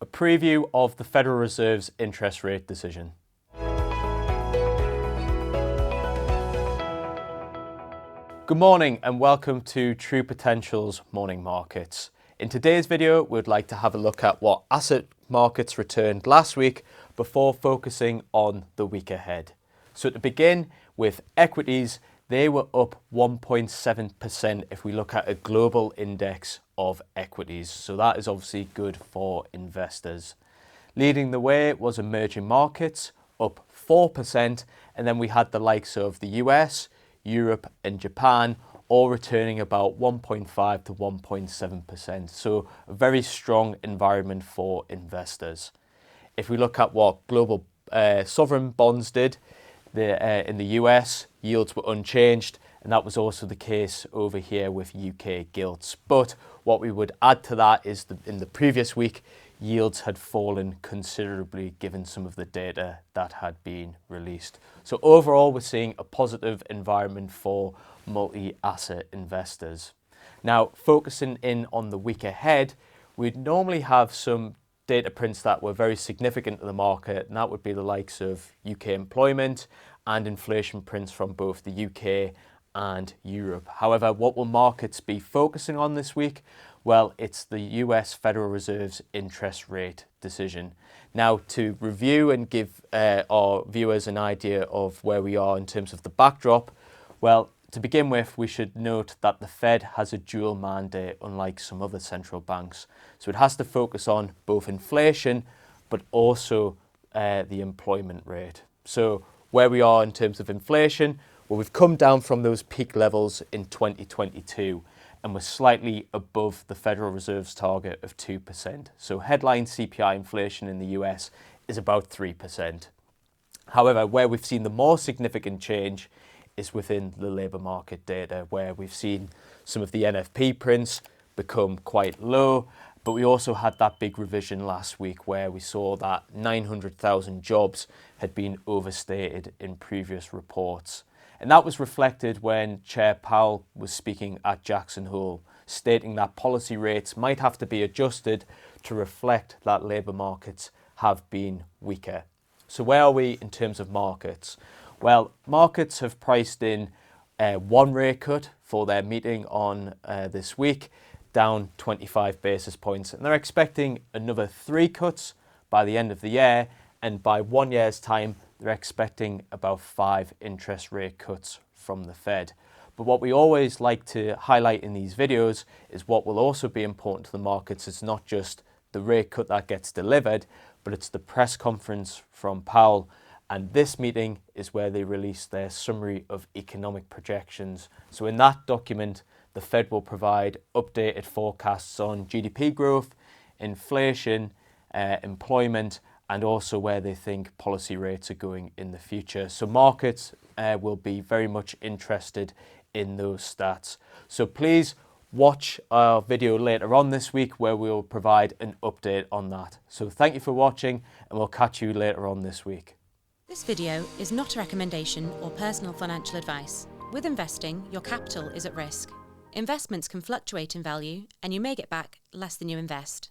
a preview of the Federal Reserve's interest rate decision. Good morning and welcome to True Potential's Morning Markets. In today's video, we'd like to have a look at what asset markets returned last week before focusing on the week ahead. So to begin with equities, they were up 1.7% if we look at a global index of equities. So that is obviously good for investors. Leading the way was emerging markets, up 4%. And then we had the likes of the US, Europe and Japan, all returning about 1.5 to 1.7%. So a very strong environment for investors. If we look at what global sovereign bonds did, in the US, yields were unchanged, and that was also the case over here with UK gilts. But what we would add to that is in the previous week, yields had fallen considerably given some of the data that had been released. So overall, we're seeing a positive environment for multi-asset investors. Now, focusing in on the week ahead, we'd normally have some data prints that were very significant to the market, and that would be the likes of UK employment and inflation prints from both the UK and Europe. However, what will markets be focusing on this week? Well, it's the US Federal Reserve's interest rate decision. Now, to review and give our viewers an idea of where we are in terms of the backdrop, well, to begin with, we should note that the Fed has a dual mandate, unlike some other central banks. So it has to focus on both inflation, but also the employment rate. So where we are in terms of inflation, well, we've come down from those peak levels in 2022, and we're slightly above the Federal Reserve's target of 2%. So headline CPI inflation in the US is about 3%. However, where we've seen the more significant change is within the labour market data, where we've seen some of the NFP prints become quite low, but we also had that big revision last week where we saw that 900,000 jobs had been overstated in previous reports. And that was reflected when Chair Powell was speaking at Jackson Hole, stating that policy rates might have to be adjusted to reflect that labour markets have been weaker. So where are we in terms of markets? Well, markets have priced in one rate cut for their meeting on this week, down 25 basis points. And they're expecting another 3 cuts by the end of the year. And by 1 year's time, they're expecting about 5 interest rate cuts from the Fed. But what we always like to highlight in these videos is what will also be important to the markets. It's not just the rate cut that gets delivered, but it's the press conference from Powell. And this meeting is where they release their summary of economic projections. So in that document, the Fed will provide updated forecasts on GDP growth, inflation, employment, and also where they think policy rates are going in the future. So markets will be very much interested in those stats. So please watch our video later on this week where we'll provide an update on that. So thank you for watching, and we'll catch you later on this week. This video is not a recommendation or personal financial advice. With investing, your capital is at risk. Investments can fluctuate in value, and you may get back less than you invest.